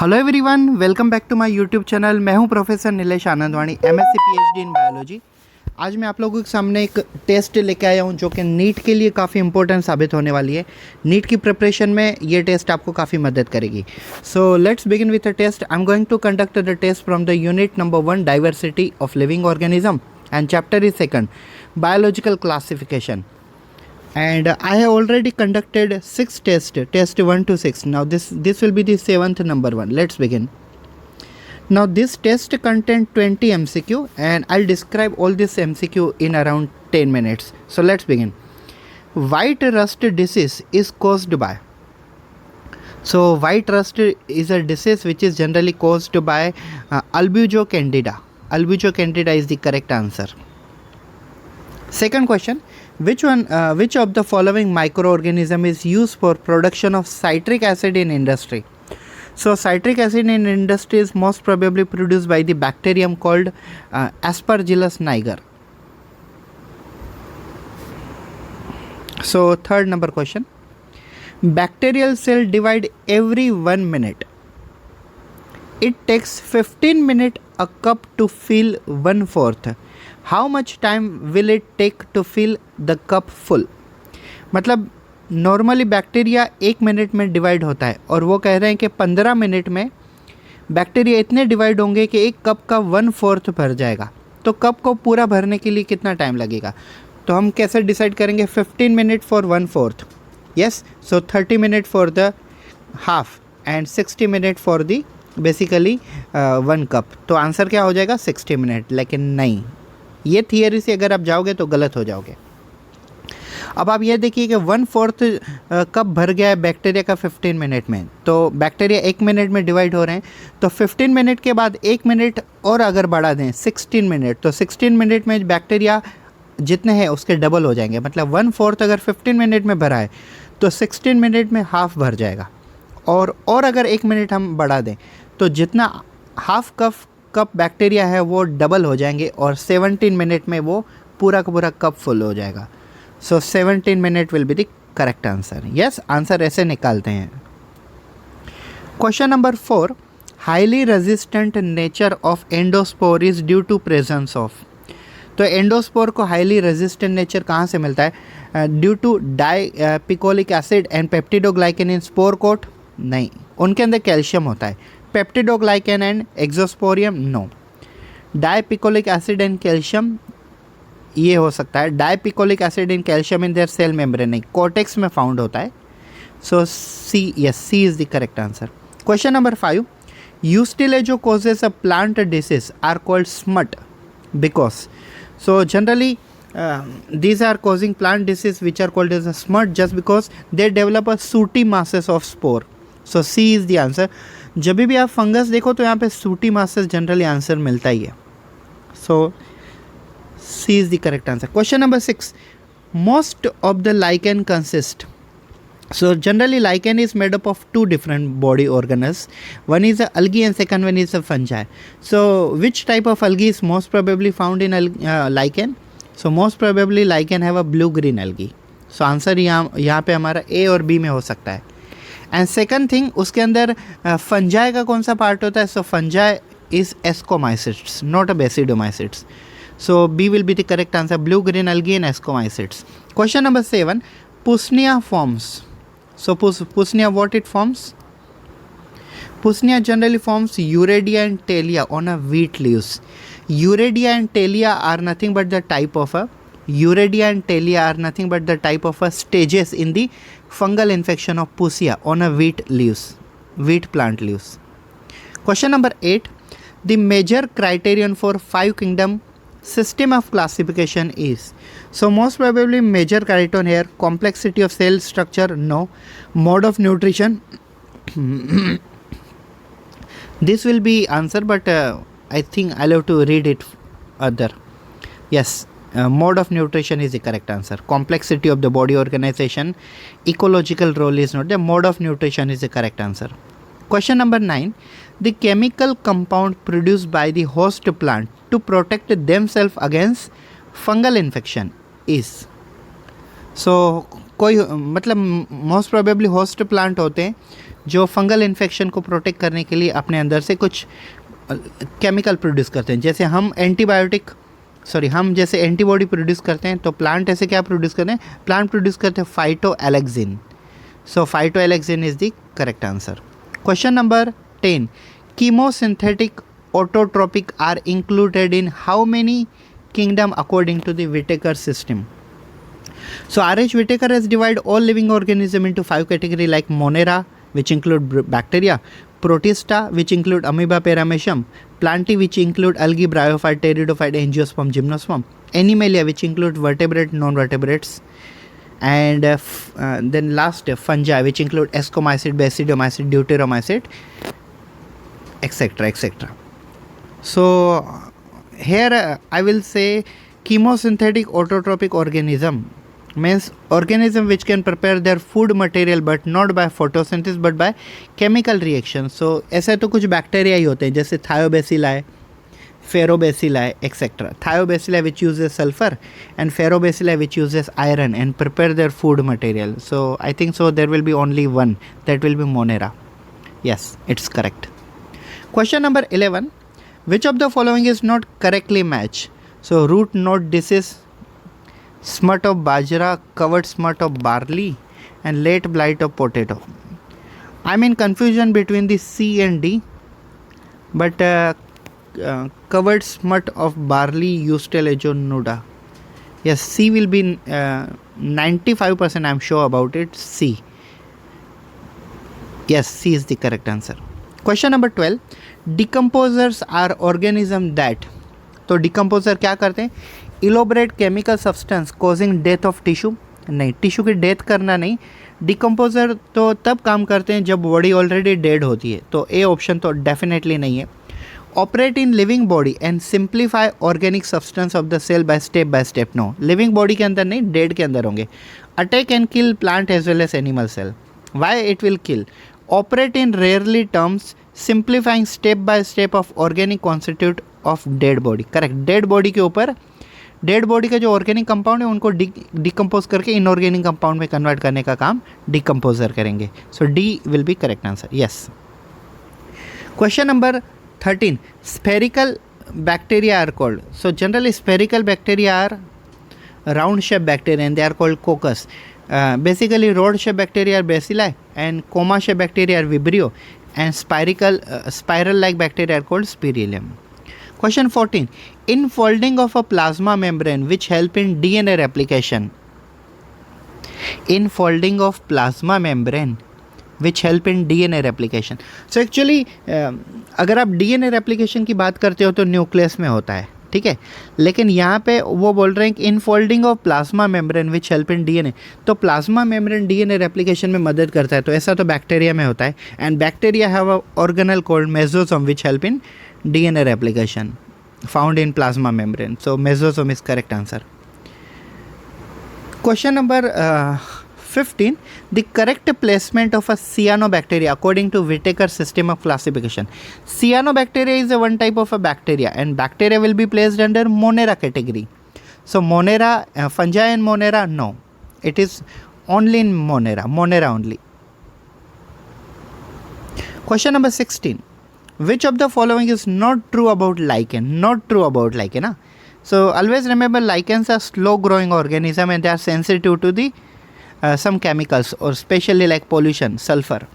Hello everyone, welcome back to my YouTube channel. मैं हूं professor Nilesh Anandvani, MSc PhD in biology. आज मैं आप लोगों के सामने एक टेस्ट लेके आया हूं जो कि नीट के लिए काफ़ी इंपॉर्टेंट साबित होने वाली है। नीट की प्रिपरेशन में ये टेस्ट आपको काफ़ी मदद करेगी। So let's begin with a test. I am going to conduct the test from the unit number 1 diversity of living organism and chapter is second biological classification. And I have already conducted 6 tests, test 1 to 6. Now this will be the 7th number one. Let's begin. Now this test contains 20 MCQ and I'll describe all this MCQ in around 10 minutes. So let's begin. White rust disease is caused by. So white rust is a disease which is generally caused by Albuzio candida. Albuzio candida is the correct answer. Second question, which of the following microorganism is used for production of citric acid in industry? So citric acid in industry is most probably produced by the bacterium called Aspergillus niger. So third number question, bacterial cell divide every 1 minute. It takes 15 minutes a cup to fill 1/4. How much time will it take to fill the cup full? मतलब normally bacteria 1 minute में divide होता है और वो कह रहे हैं कि 15 मिनट में बैक्टीरिया इतने डिवाइड होंगे कि एक कप का 1/4 भर जाएगा। तो कप को पूरा भरने के लिए कितना टाइम लगेगा? तो हम कैसे डिसाइड करेंगे? 15 minute for 1/4, yes. So 30 minute for the half and 60 minute for the basically 1 cup. तो आंसर क्या हो जाएगा? 60 मिनट। लेकिन नहीं, ये थियरी से अगर आप जाओगे तो गलत हो जाओगे। अब आप ये देखिए कि 1/4 कप भर गया है बैक्टीरिया का 15 मिनट में, तो बैक्टीरिया 1 मिनट में डिवाइड हो रहे हैं। तो 15 मिनट के बाद 1 मिनट और अगर बढ़ा दें 16 मिनट, तो 16 मिनट में बैक्टीरिया जितने हैं उसके डबल हो जाएंगे। मतलब 1/4 अगर 15 मिनट में भरा है तो 16 मिनट में हाफ भर जाएगा। और अगर 1 मिनट हम बढ़ा दें तो जितना हाफ कप बैक्टीरिया है वो डबल हो जाएंगे और 17 मिनट में वो पूरा का पूरा कप फुल हो जाएगा। So 17 minute will be the correct answer. Yes, answer ऐसे निकालते हैं। Question number 4, highly resistant nature of endospore is due to presence of. तो एंडोस्पोर को हाईली रेजिस्टेंट नेचर कहाँ से मिलता है? Due to dipicolinic acid and peptidoglycan in spore coat? नहीं, उनके अंदर कैल्शियम होता है। Peptidoglycan and exosporium? No. Dipicolinic acid and calcium ये हो सकता है। Dipicolinic acid and calcium in their cell membrane नहीं, कोर्टेक्स में फाउंड होता है। So C, yes, C is the correct answer. Question number 5, Ustilago causes a plant disease are called smut because. So generally these are causing plant disease which are called as a smut just because they develop a sooty masses of spore. So C is the answer. जब भी आप fungus देखो तो यहाँ पे सूटी masses generally answer मिलता ही है। So C is the correct answer. Question number 6, most of the lichen consist. So generally lichen is made up of 2 different body organelles. One is a algae and second one is a fungi. So which type of algae is most probably found in lichen? So most probably lichen have a blue green algae. So answer यहाँ पे हमारा A और B में हो सकता है। And second thing, उसके अंदर फंजाई का कौन सा पार्ट होता है? So fungi is ascomycetes, not a basidiomycetes. So B will be the correct answer, blue green algae and ascomycetes. Question number 7, Puccinia forms. So Puccinia, what it forms? Puccinia generally forms uredia and telia on a wheat leaves. Uradia and talia are nothing but the type of a stages in the fungal infection of Pusia on a wheat plant leaves. Question number 8, the major criterion for 5 kingdom system of classification is. So most probably major criterion here, complexity of cell structure, no. Mode of nutrition, this will be answer, but I think I'll have to read it other. Yes, mode of nutrition is the correct answer. Complexity of the body organization, ecological role is not. The mode of nutrition is the correct answer. Question number 9, the chemical compound produced by the host plant to protect themselves against fungal infection is. So कोई मतलब most probably host plant होते हैं जो fungal infection को protect करने के लिए अपने अंदर से कुछ केमिकल प्रोड्यूस करते हैं। जैसे हम जैसे एंटीबॉडी प्रोड्यूस करते हैं, तो प्लांट ऐसे क्या प्रोड्यूस करते हैं? प्लांट प्रोड्यूस करते हैं phytoalexin. So phytoalexin is the correct answer. Question number 10, chemosynthetic autotropic are included in how many kingdom according to the Whittaker system? So R.H. Whittaker has divided all living organism into 5 categories like Monera, which include bacteria, Protista, which include Amoeba, Paramecium, Plantae, which include algae, Bryophyte, Pteridophyte, Angiosperm, Gymnosperm, Animalia, which include vertebrate, non-vertebrates, and then last fungi, which include Ascomycete, Basidiomycete, Deuteromycete, etc., etc. So here I will say chemosynthetic autotropic organism means organism which can prepare their food material but not by photosynthesis but by chemical reaction. So ऐसे तो कुछ bacteria ही होते हैं जैसे थायोबैसिलाई, फेरोबैसिलाई etc. Thiobacilli which uses sulfur and ferrobacilli which uses iron and prepare their food material. So I think so there will be only one, that will be Monera. Yes, it's correct. Question number 11, which of the following is not correctly matched? So root node disease, smut of bajra, covered smut of barley, and late blight of potato. I'm in confusion between the C and D, but covered smut of barley, Eustelejo nuda. Yes, C will be 95% I'm sure about it. C. Yes, C is the correct answer. Question number 12, decomposers are organism that, तो decomposer क्या करते हैं? Elaborate chemical substance causing death of tissue, नहीं, tissue की death करना नहीं। Decomposer तो तब काम करते हैं जब बॉडी ऑलरेडी डेड होती है, तो ए ऑप्शन तो डेफिनेटली नहीं है। Operate in living body and simplify organic substance of the cell by step, no, living body के अंदर नहीं, डेड के अंदर होंगे। Attack and kill plant as well as animal cell, why it will kill. Operate in rarely terms, simplifying step by step of organic constitute of dead body, correct. Dead body के ऊपर, dead body का जो organic compound है उनको decompose करके inorganic compound में convert करने का काम डिकम्पोजर करेंगे। So D will be correct answer, yes. Question number 13, spherical bacteria are called, so generally spherical bacteria are round shape bacteria and they are called coccus. Basically rod shape bacteria are bacilli and coma shape bacteria are vibrio and spiral like bacteria are called spirillum. Question 14, infolding of a plasma membrane which help in DNA replication. Infolding of plasma membrane which help in DNA replication. So actually अगर आप DNA replication की बात करते हो तो nucleus में होता है, ठीक है, लेकिन यहाँ पे वो बोल रहे हैं कि infolding of plasma membrane which help in DNA, तो प्लाज्मा मेम्ब्रेन डीएनए रेप्लिकेशन में मदद करता है, तो ऐसा तो बैक्टीरिया में होता है। And bacteria have a organelle called mesosome which help in DNA replication found in plasma membrane, so mesosome is correct answer. Question number 15, the correct placement of a cyanobacteria according to Whittaker system of classification. Cyanobacteria is a one type of a bacteria and bacteria will be placed under Monera category. So Monera, fungi and Monera, no, it is only in Monera only. Question number 16, which of the following is not true about lichen? Not true about lichen, huh? So always remember lichens are slow growing organism and they are sensitive to the some chemicals or especially like pollution, sulfur.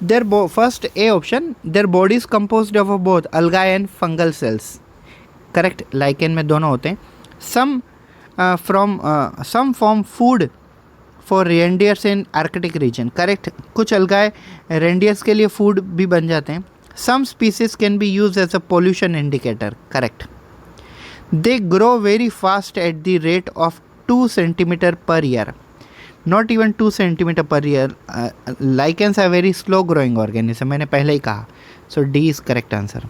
Their first A option, their body is composed of both algae and fungal cells, correct, lichen में दोनों होते हैं। some form food for reindeers in Arctic region, correct, कुछ algae reindeers के लिए food भी बन जाते हैं। some species can be used as a pollution indicator, correct. they grow very fast at the rate of 2 centimeter per year, not even 2 centimeter per year. Lichens are very slow growing organism, मैंने पहले ही कहा, so D is correct answer.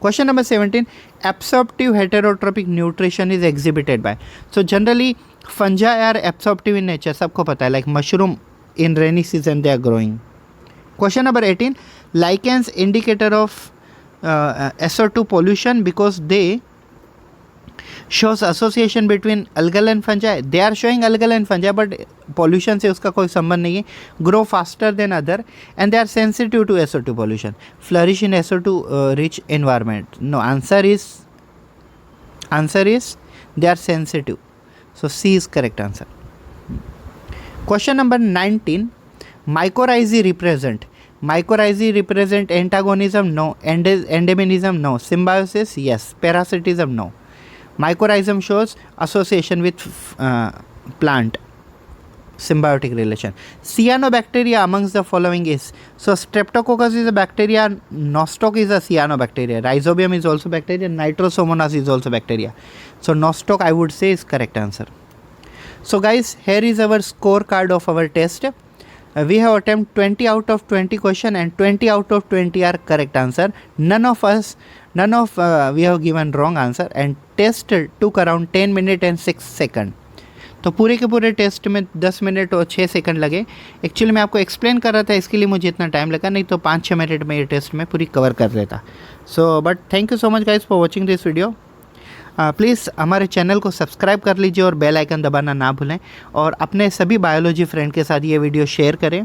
Question number 17, absorptive heterotrophic nutrition is exhibited by, so generally fungi are absorptive in nature, सबको पता है, like mushroom in rainy season they are growing. Question number 18, lichens indicator of SO2 pollution because they shows association between algal and fungi. They are showing algal and fungi, but pollution से उसका कोई संबंध नहीं है. Grow faster than other and they are sensitive to SO2 pollution. Flourish in SO2 rich environment. No, answer is they are sensitive. So C is correct answer. Question number 19. Mycorrhizae represent antagonism? No. Endemism? No. Symbiosis? Yes. Parasitism? No. Mycorrhizum shows association with plant, symbiotic relation. Cyanobacteria amongst the following is, so Streptococcus is a bacteria, Nostoc is a cyanobacteria, Rhizobium is also bacteria, Nitrosomonas is also bacteria. So Nostoc I would say is correct answer. So guys, here is our scorecard of our test. We have attempted 20 out of 20 question and 20 out of 20 are correct answer. None of we have given wrong answer and test took around 10 minutes and 6 seconds. तो पूरे के पूरे test में 10 minute और 6 second लगे. Actually मैं आपको explain कर रहा था, इसके लिए मुझे इतना टाइम लगा, नहीं तो 5-6 मिनट में ये टेस्ट में पूरी कवर कर लेता. So but thank you so much guys for watching this video. Please हमारे चैनल को सब्सक्राइब कर लीजिए और बेल आइकन दबाना ना भूलें और अपने सभी बायोलॉजी फ्रेंड के साथ ये वीडियो शेयर करें.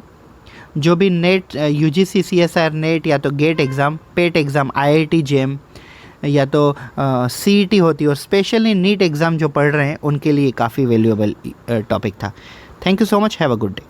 जो भी नेट UGC CSIR नेट या तो गेट एग्ज़ाम, पेट एग्ज़ाम, IIT JEM या तो CET होती है और स्पेशली नीट एग्ज़ाम जो पढ़ रहे हैं उनके लिए काफ़ी वैल्यूएबल टॉपिक था. Thank you so much. Have a good day.